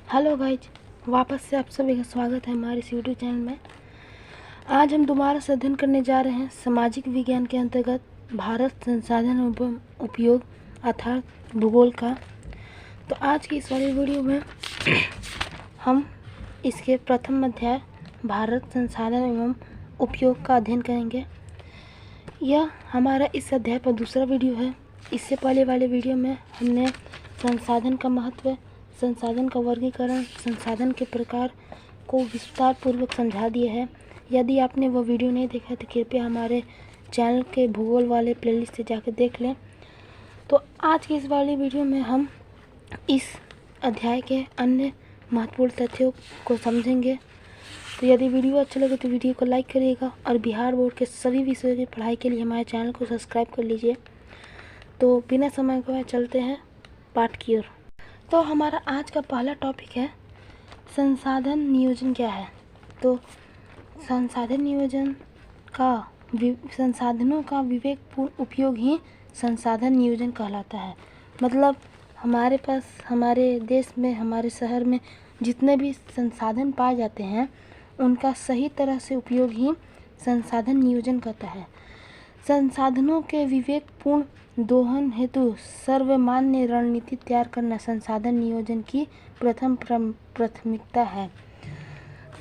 Hello guys, वापस से आप सभी का स्वागत है हमारे इस यूट्यूब चैनल में। आज हम दोबारा से अध्ययन करने जा रहे हैं सामाजिक विज्ञान के अंतर्गत भारत संसाधन एवं उपयोग अर्थात भूगोल का। तो आज की इस वाली वीडियो में हम इसके प्रथम अध्याय भारत संसाधन एवं उपयोग का अध्ययन करेंगे। यह हमारा इस अध्याय पर दूसरा वीडियो है। इससे पहले वाले वीडियो में हमने संसाधन का महत्व, संसाधन का वर्गीकरण, संसाधन के प्रकार को विस्तार पूर्वक समझा दिया है। यदि आपने वह वीडियो नहीं देखा तो कृपया हमारे चैनल के भूगोल वाले प्लेलिस्ट से जाकर देख लें। तो आज की इस वाली वीडियो में हम इस अध्याय के अन्य महत्वपूर्ण तथ्यों को समझेंगे। तो यदि वीडियो अच्छा लगे तो वीडियो को लाइक करिएगा और बिहार बोर्ड के सभी विषयों की पढ़ाई के लिए हमारे चैनल को सब्सक्राइब कर लीजिए। तो बिना समय गवाए चलते हैं पाठ की ओर। तो हमारा आज का पहला टॉपिक है संसाधन नियोजन क्या है। तो संसाधन नियोजन का संसाधनों का विवेकपूर्ण उपयोग ही संसाधन नियोजन कहलाता है। मतलब हमारे पास, हमारे देश में, हमारे शहर में जितने भी संसाधन पाए जाते हैं उनका सही तरह से उपयोग ही संसाधन नियोजन करता है। संसाधनों के विवेकपूर्ण दोहन हेतु सर्वमान्य रणनीति तैयार करना संसाधन नियोजन की प्रथम प्राथमिकता है।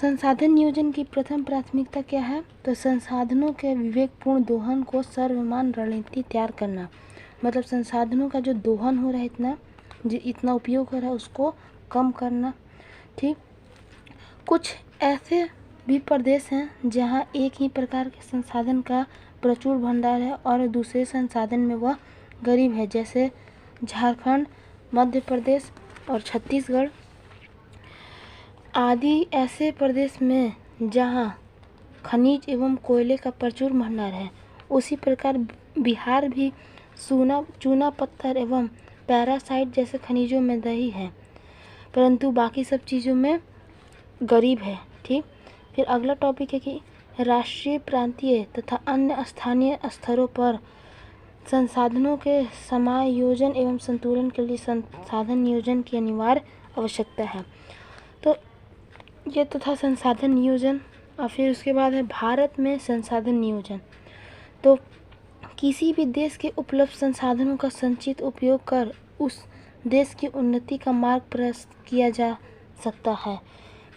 संसाधन नियोजन की प्रथम प्राथमिकता क्या है? तो संसाधनों के विवेकपूर्ण दोहन को सर्वमान्य रणनीति तैयार करना। मतलब संसाधनों का जो दोहन हो रहा है, इतना उपयोग हो रहा है उसको कम करना। ठीक, कुछ ऐसे भी प्रदेश हैं जहां एक ही प्रकार के संसाधन का प्रचुर भंडार है और दूसरे संसाधन में वह गरीब है, जैसे झारखंड, मध्य प्रदेश और छत्तीसगढ़ आदि ऐसे प्रदेश में जहां खनिज एवं कोयले का प्रचुर भंडार है। उसी प्रकार बिहार भी चूना पत्थर एवं पैरासाइट जैसे खनिजों में दही है, परंतु बाकी सब चीज़ों में गरीब है। ठीक, फिर अगला टॉपिक है कि राष्ट्रीय, प्रांतीय तथा अन्य स्थानीय स्तरों पर संसाधनों के समायोजन एवं संतुलन के लिए संसाधन नियोजन की अनिवार्य आवश्यकता है। तो ये तो था संसाधन नियोजन। और फिर उसके बाद है भारत में संसाधन नियोजन। तो किसी भी देश के उपलब्ध संसाधनों का संचित उपयोग कर उस देश की उन्नति का मार्ग प्रशस्त किया जा सकता है।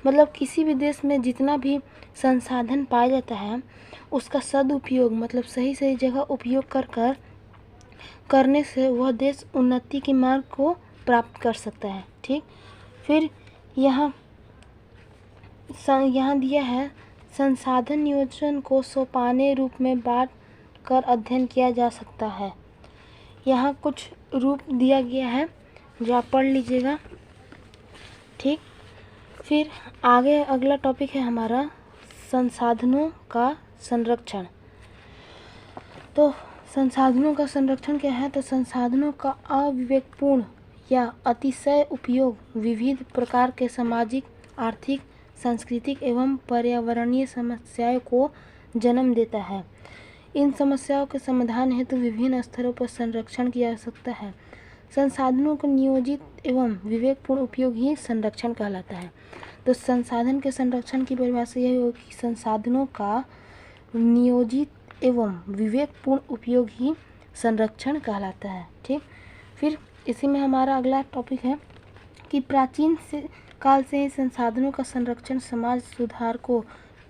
मतलब किसी भी देश में जितना भी संसाधन पाया जाता है उसका सदुपयोग, मतलब सही सही जगह उपयोग करने से वह देश उन्नति के मार्ग को प्राप्त कर सकता है। ठीक, फिर यहाँ दिया है संसाधन नियोजन को सोपाने रूप में बांट कर अध्ययन किया जा सकता है। यहाँ कुछ रूप दिया गया है जो आप पढ़ लीजिएगा। ठीक, फिर आगे अगला टॉपिक है हमारा संसाधनों का संरक्षण। तो संसाधनों का संरक्षण क्या है? तो संसाधनों का अविवेकपूर्ण या अतिशय उपयोग विविध प्रकार के सामाजिक, आर्थिक, सांस्कृतिक एवं पर्यावरणीय समस्याओं को जन्म देता है। इन समस्याओं के समाधान हेतु विभिन्न स्तरों पर संरक्षण की आवश्यकता है। संसाधनों को नियोजित एवं विवेकपूर्ण उपयोग ही संरक्षण कहलाता है। तो संसाधन के संरक्षण की परिभाषा यही होगी कि संसाधनों का नियोजित एवं विवेकपूर्ण उपयोग ही संरक्षण कहलाता है। ठीक, फिर इसी में हमारा अगला टॉपिक है कि प्राचीन काल से ही संसाधनों का संरक्षण समाज सुधारकों,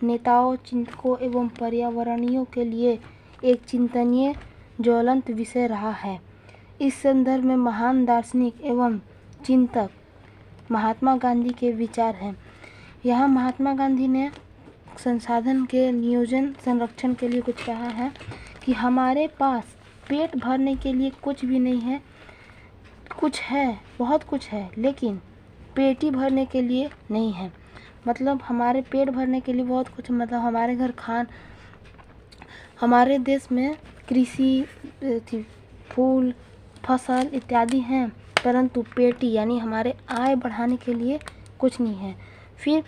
नेताओं, चिंतकों एवं पर्यावरणियों के लिए एक चिंतनीय ज्वलंत विषय रहा है। इस संदर्भ में महान दार्शनिक एवं चिंतक महात्मा गांधी के विचार हैं। यहाँ महात्मा गांधी ने संसाधन के नियोजन संरक्षण के लिए कुछ कहा है कि हमारे पास पेट भरने के लिए कुछ भी नहीं है, कुछ है, बहुत कुछ है, लेकिन पेटी भरने के लिए नहीं है। मतलब हमारे पेट भरने के लिए बहुत कुछ, मतलब हमारे घर हमारे देश में कृषि, फूल, फसल इत्यादि हैं, परंतु पेटी यानी हमारे आय बढ़ाने के लिए कुछ नहीं है। फिर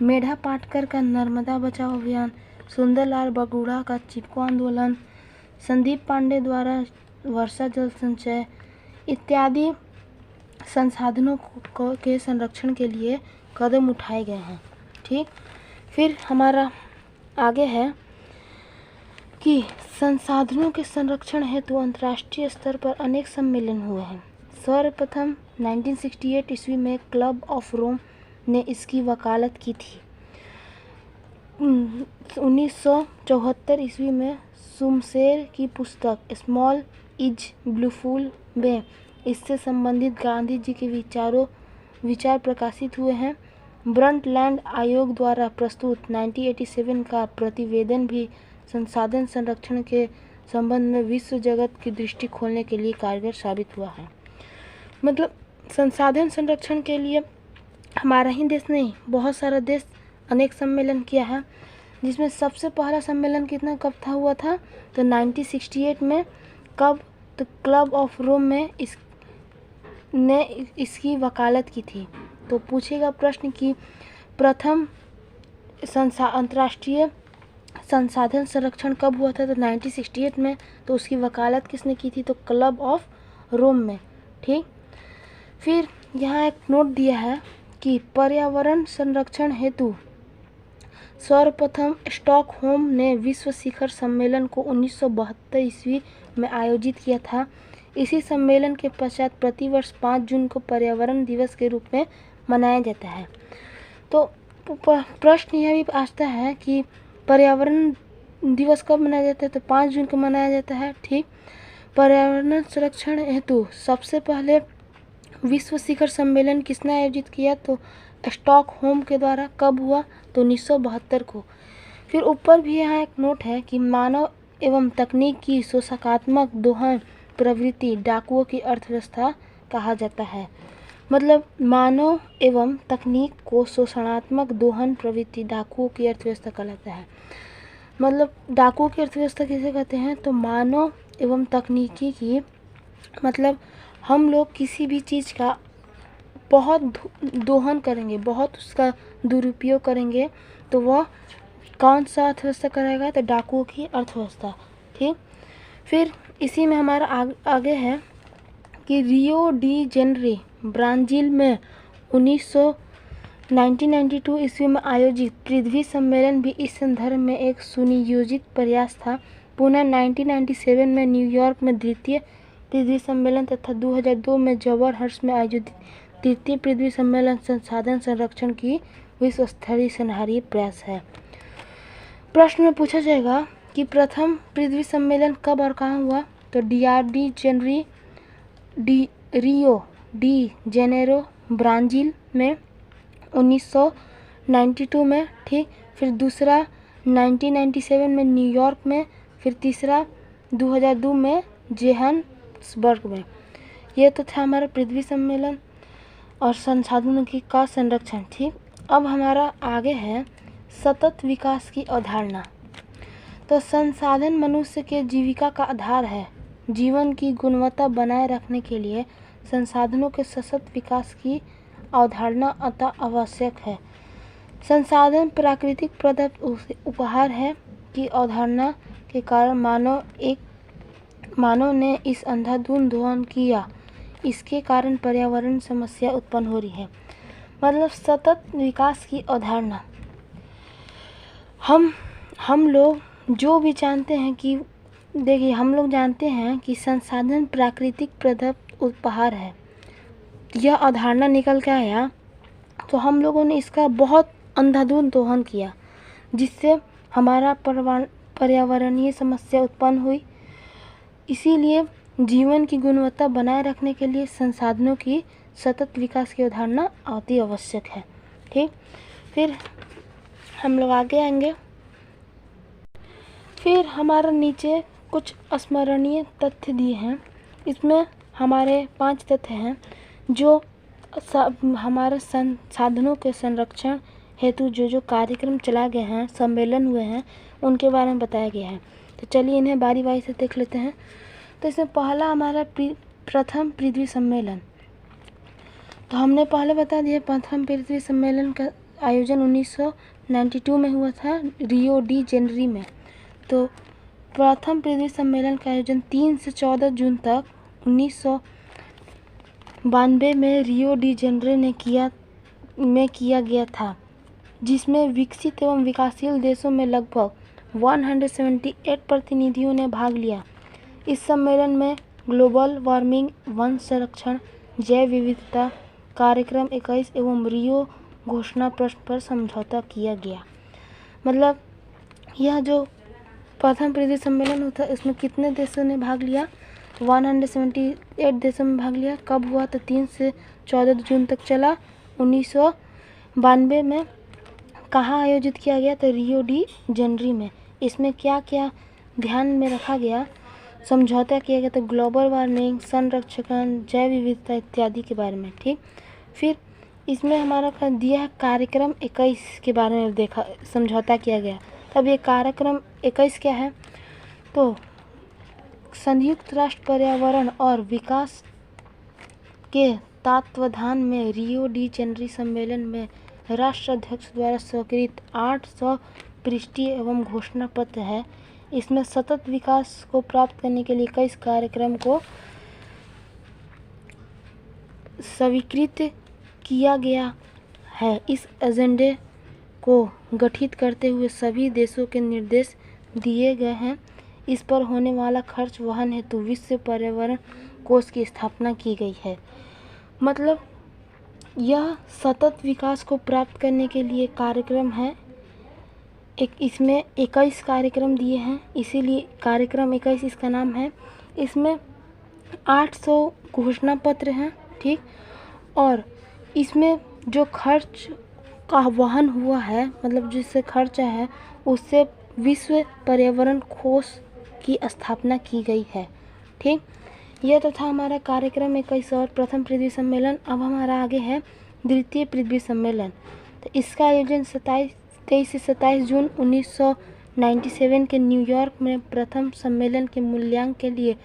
मेधा पाटकर का नर्मदा बचाओ अभियान, सुंदरलाल बगुड़ा का चिपको आंदोलन, संदीप पांडे द्वारा वर्षा जल संचय इत्यादि संसाधनों के संरक्षण के लिए कदम उठाए गए हैं। ठीक, फिर हमारा आगे है कि संसाधनों के संरक्षण हेतु अंतर्राष्ट्रीय स्तर पर अनेक सम्मेलन हुए हैं। सर्वप्रथम 1968 ईस्वी में क्लब ऑफ रोम ने इसकी वकालत की थी। 1974 ईस्वी में सुमशेर की पुस्तक स्मॉल इज ब्यूटीफुल में इससे संबंधित गांधी जी के विचार प्रकाशित हुए हैं। ब्रंटलैंड आयोग द्वारा प्रस्तुत 1987 का प्रतिवेदन भी संसाधन संरक्षण के संबंध में विश्व जगत की दृष्टि खोलने के लिए कारगर साबित हुआ है। मतलब संसाधन संरक्षण के लिए हमारा ही देश नहीं, बहुत सारा देश अनेक सम्मेलन किया है, जिसमें सबसे पहला सम्मेलन कब हुआ था तो 1968 में। कब? तो क्लब ऑफ रोम में इसकी वकालत की थी। तो पूछेगा प्रश्न कि प्रथम अंतर्राष्ट्रीय संसाधन संरक्षण कब हुआ था तो 1968 में। तो उसकी वकालत किसने की थी तो क्लब ऑफ रोम में। ठीक, फिर यहाँ एक नोट दिया है कि पर्यावरण संरक्षण हेतु सर्वप्रथम स्टॉकहोम ने विश्व शिखर सम्मेलन को 1972 ईस्वी में आयोजित किया था। इसी सम्मेलन के पश्चात प्रतिवर्ष 5 जून को पर्यावरण दिवस के रूप में मनाया जाता है। तो प्रश्न यह भी आता है कि पर्यावरण दिवस कब मनाया जाता है तो 5 जून को मनाया जाता है। ठीक, पर्यावरण संरक्षण हेतु सबसे पहले विश्व शिखर सम्मेलन किसने आयोजित किया तो स्टॉकहोम के द्वारा। कब हुआ तो 1972 को। फिर ऊपर भी यहाँ एक नोट है कि मानव एवं तकनीक की शोषणात्मक दोहन प्रवृत्ति डाकुओं की अर्थव्यवस्था कहा जाता है। मतलब मानव एवं तकनीक को शोषणात्मक दोहन प्रवृत्ति डाकुओं की अर्थव्यवस्था कहलाता है। मतलब डाकुओं की अर्थव्यवस्था किसे कहते हैं तो मानव एवं तकनीकी की, मतलब हम लोग किसी भी चीज़ का बहुत दोहन करेंगे, बहुत उसका दुरुपयोग करेंगे तो वह कौन सा अर्थव्यवस्था करेगा तो डाकुओं की अर्थव्यवस्था। ठीक, फिर इसी में हमारा आगे है कि रियो डी जेनेरो ब्राज़ील में 1992 ईस्वी में आयोजित पृथ्वी सम्मेलन भी इस संदर्भ में एक सुनियोजित प्रयास था। पुनः 1997 में न्यूयॉर्क में द्वितीय पृथ्वी सम्मेलन तथा 2002 में जॉर्जहर्स्ट में आयोजित तृतीय पृथ्वी सम्मेलन संसाधन संरक्षण की विश्व स्तरीय सराहनीय प्रयास है। प्रश्न में पूछा जाएगा कि प्रथम पृथ्वी सम्मेलन कब और कहाँ हुआ तो रियो डी जेनेरो ब्राज़ील में 1992 में। ठीक, फिर दूसरा 1997 में न्यूयॉर्क में, फिर तीसरा 2002 में जोहान्सबर्ग में। ये तो था हमारा पृथ्वी सम्मेलन और संसाधनों का संरक्षण। ठीक, अब हमारा आगे है सतत विकास की अवधारणा। तो संसाधन मनुष्य के जीविका का आधार है। जीवन की गुणवत्ता बनाए रखने के लिए संसाधनों के सतत विकास की अवधारणा अतः आवश्यक है। संसाधन प्राकृतिक प्रदत्त उपहार है की अवधारणा के कारण मानव ने इस अंधाधुंध दोहन किया, इसके कारण पर्यावरण समस्या उत्पन्न हो रही है। मतलब सतत विकास की अवधारणा, हम लोग जो भी जानते हैं कि देखिए, हम लोग जानते हैं कि संसाधन प्राकृतिक प्रदत्त उपहार है। यह अवधारणा निकल के आया तो हम लोगों ने इसका बहुत अंधाधुंध दोहन किया, जिससे हमारा पर्यावरणीय समस्या उत्पन्न हुई। इसीलिए जीवन की गुणवत्ता बनाए रखने के लिए संसाधनों की सतत विकास की अवधारणा अति आवश्यक है। ठीक, फिर हम लोग आगे आएंगे। फिर हमारा नीचे कुछ स्मरणीय तथ्य दिए हैं। इसमें हमारे 5 तथ्य हैं जो हमारे संसाधनों के संरक्षण हेतु जो कार्यक्रम चलाए गए हैं, सम्मेलन हुए हैं, उनके बारे में बताया गया है। तो चलिए इन्हें बारी बारी से देख लेते हैं। तो इसमें पहला हमारा प्रथम पृथ्वी सम्मेलन। तो हमने पहले बता दिया प्रथम पृथ्वी सम्मेलन का आयोजन 1992 में हुआ था रियो डी जेनेरो में। तो प्रथम पृथ्वी सम्मेलन का आयोजन 3 से 14 जून तक 92 में रियो डी जेनेरो में किया गया था, जिसमें विकसित एवं विकासशील देशों में लगभग 178 प्रतिनिधियों ने भाग लिया। इस सम्मेलन में ग्लोबल वार्मिंग, वन संरक्षण, जैव विविधता कार्यक्रम 21 एवं रियो घोषणा पत्र पर समझौता किया गया। मतलब यह जो प्रथम पृथ्वी सम्मेलन होता है इसमें कितने देशों ने भाग लिया? 178 देशों में भाग लिया। कब हुआ? तो 3 से 14 जून तक चला 1992 में। कहाँ आयोजित किया गया? तो रियो डी जेनेरो में। इसमें क्या क्या ध्यान में रखा गया? समझौता किया गया तो ग्लोबल वार्मिंग, संरक्षण, जैव विविधता इत्यादि के बारे में। ठीक, फिर इसमें हमारा कर दिया है कार्यक्रम 21 के बारे में देखा, समझौता किया गया। तब ये कार्यक्रम 21 क्या है? तो संयुक्त राष्ट्र पर्यावरण और विकास के तत्वावधान में रियो डी जेनेरो सम्मेलन में राष्ट्राध्यक्ष द्वारा स्वीकृत 800 पृष्ठीय एवं घोषणा पत्र है। इसमें सतत विकास को प्राप्त करने के लिए 21 कार्यक्रम को स्वीकृत किया गया है। इस एजेंडे को गठित करते हुए सभी देशों के निर्देश दिए गए हैं। इस पर होने वाला खर्च वहन हेतु विश्व पर्यावरण कोष की स्थापना की गई है। मतलब यह सतत विकास को प्राप्त करने के लिए कार्यक्रम है। इसमें 21 कार्यक्रम दिए हैं, इसीलिए कार्यक्रम 21 इसका नाम है। इसमें 800 घोषणा पत्र हैं। ठीक, और इसमें जो खर्च का वहन हुआ है, मतलब जिससे खर्चा है, उससे विश्व पर्यावरण कोष की स्थापना की गई है। ठीक, यह तो था हमारा कार्यक्रम 21 और प्रथम पृथ्वी सम्मेलन। अब हमारा आगे है द्वितीय पृथ्वी सम्मेलन। तो इसका आयोजन 23 से 27 जून 1997 के न्यूयॉर्क में प्रथम सम्मेलन के मूल्यांकन के लिए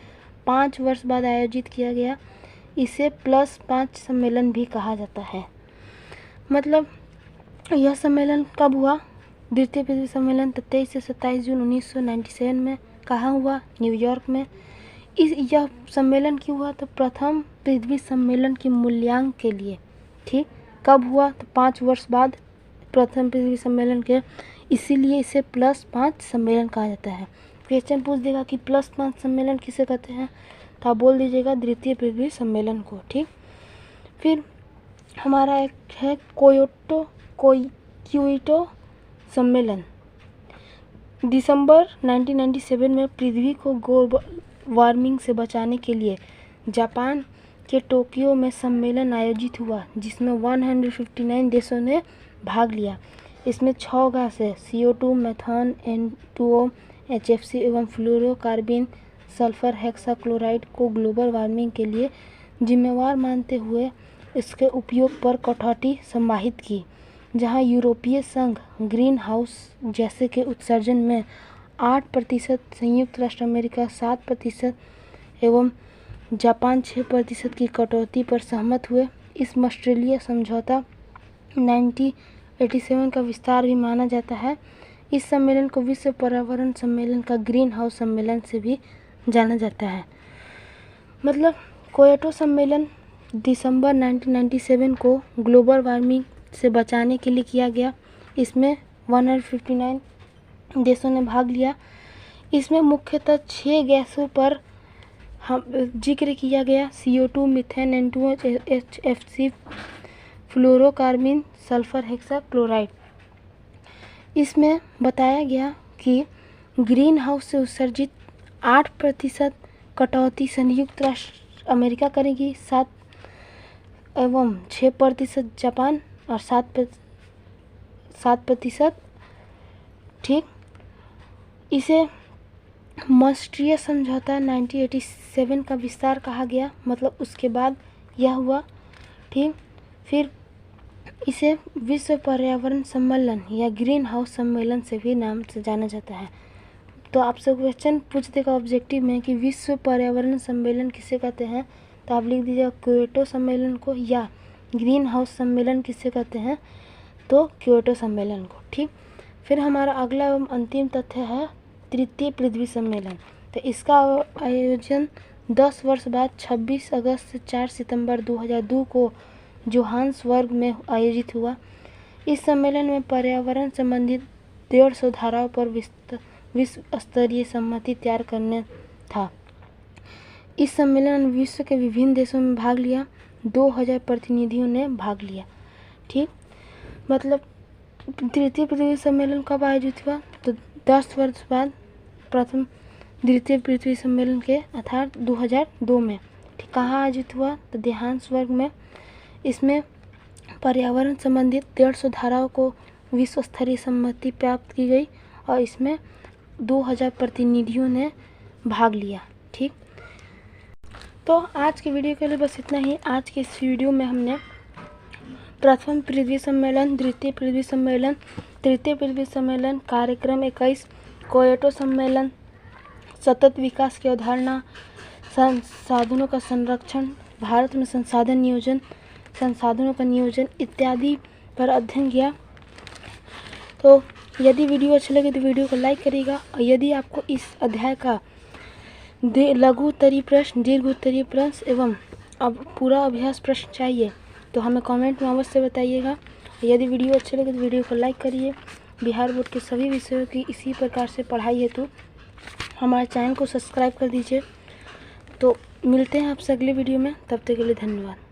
5 वर्ष बाद आयोजित किया गया। इसे +5 सम्मेलन भी कहा जाता है। मतलब यह सम्मेलन कब हुआ? द्वितीय पृथ्वी सम्मेलन 23 से 27 जून 1997 में। कहाँ हुआ? न्यूयॉर्क में। यह सम्मेलन क्यों हुआ? तो प्रथम पृथ्वी सम्मेलन के मूल्यांकन के लिए। ठीक, कब हुआ? तो 5 वर्ष बाद प्रथम पृथ्वी सम्मेलन के, इसीलिए इसे +5 सम्मेलन कहा जाता है। क्वेश्चन पूछ देगा कि +5 सम्मेलन किसे कहते हैं, तो आप बोल दीजिएगा द्वितीय पृथ्वी सम्मेलन को। ठीक, फिर हमारा एक है क्योटो सम्मेलन। दिसंबर 1997 में पृथ्वी को ग्लोबल वार्मिंग से बचाने के लिए जापान के टोक्यो में सम्मेलन आयोजित हुआ, जिसमें 159 देशों ने भाग लिया। इसमें 6 गैस है, CO2, मेथान, N2O, HFC एवं फ्लोरोकार्बन सल्फर हेक्साक्लोराइड को ग्लोबल वार्मिंग के लिए जिम्मेवार मानते हुए इसके उपयोग पर कटौती समाहित की। जहां यूरोपीय संघ ग्रीन हाउस गैसें के उत्सर्जन में 8%, संयुक्त राष्ट्र अमेरिका 7% एवं जापान 6% की कटौती पर सहमत हुए। इस मॉन्ट्रियल समझौता 1987 का विस्तार भी माना जाता है। इस सम्मेलन को विश्व पर्यावरण सम्मेलन का ग्रीन हाउस सम्मेलन से भी जाना जाता है। मतलब क्योटो सम्मेलन दिसंबर 1997 को ग्लोबल वार्मिंग से बचाने के लिए किया गया। इसमें 159 देशों ने भाग लिया। इसमें मुख्यतः 6 गैसों पर जिक्र किया गया, CO2, methane, N2O, HFC, fluorocarbon sulphur hexachloride. इसमें बताया गया कि ग्रीन हाउस से उत्सर्जित 8% कटौती संयुक्त राष्ट्र अमेरिका करेगी, 7 एवं 6% जापान और 7%। ठीक, इसे मॉन्ट्रियल समझौता 1987 का विस्तार कहा गया। मतलब उसके बाद यह हुआ। ठीक, फिर इसे विश्व पर्यावरण सम्मेलन या ग्रीन हाउस सम्मेलन से भी नाम से जाना जाता है। तो आपसे क्वेश्चन पूछ देगा ऑब्जेक्टिव में कि विश्व पर्यावरण सम्मेलन किसे कहते हैं, तो आप लिख दीजिएगा क्योटो सम्मेलन को, या ग्रीन हाउस सम्मेलन किसे कहते हैं, तो क्योटो सम्मेलन को। ठीक, फिर हमारा अगला एवं अंतिम तथ्य है तृतीय पृथ्वी सम्मेलन। तो इसका आयोजन 10 वर्ष बाद 26 अगस्त से 4 सितंबर 2002 को जोहान्सबर्ग में आयोजित हुआ। इस सम्मेलन में पर्यावरण संबंधित 150 धाराओं पर विश्व स्तरीय सहमति तैयार करना था। इस सम्मेलन में विश्व के विभिन्न देशों में भाग लिया। 2000 प्रतिनिधियों ने भाग लिया। ठीक, मतलब द्वितीय पृथ्वी सम्मेलन कब आयोजित हुआ? तो 10 वर्ष बाद प्रथम द्वितीय पृथ्वी सम्मेलन के अर्थात 2002 में। ठीक, कहाँ आयोजित हुआ? तो जोहान्सबर्ग में। इसमें पर्यावरण संबंधित 150 धाराओं को विश्व स्तरीय सम्मति प्राप्त की गई और इसमें 2000 प्रतिनिधियों ने भाग लिया। ठीक, तो आज के वीडियो के लिए बस इतना ही। आज के इस वीडियो में हमने प्रथम पृथ्वी सम्मेलन, द्वितीय पृथ्वी सम्मेलन, तृतीय पृथ्वी सम्मेलन, कार्यक्रम 21, क्योटो सम्मेलन, सतत विकास की अवधारणा, संसाधनों का संरक्षण, भारत में संसाधन नियोजन, संसाधनों का नियोजन इत्यादि पर अध्ययन किया। तो यदि वीडियो अच्छा लगे तो वीडियो को लाइक करिएगा और यदि आपको इस अध्याय का लघु उत्तरीय प्रश्न, दीर्घ उत्तरीय प्रश्न एवं अब पूरा अभ्यास प्रश्न चाहिए तो हमें कमेंट में अवश्य बताइएगा। यदि वीडियो अच्छे लगे तो वीडियो को लाइक करिए। बिहार बोर्ड के सभी विषयों की इसी प्रकार से पढ़ाई हेतु हमारे चैनल को सब्सक्राइब कर दीजिए। तो मिलते हैं आपसे अगले वीडियो में, तब तक के लिए धन्यवाद।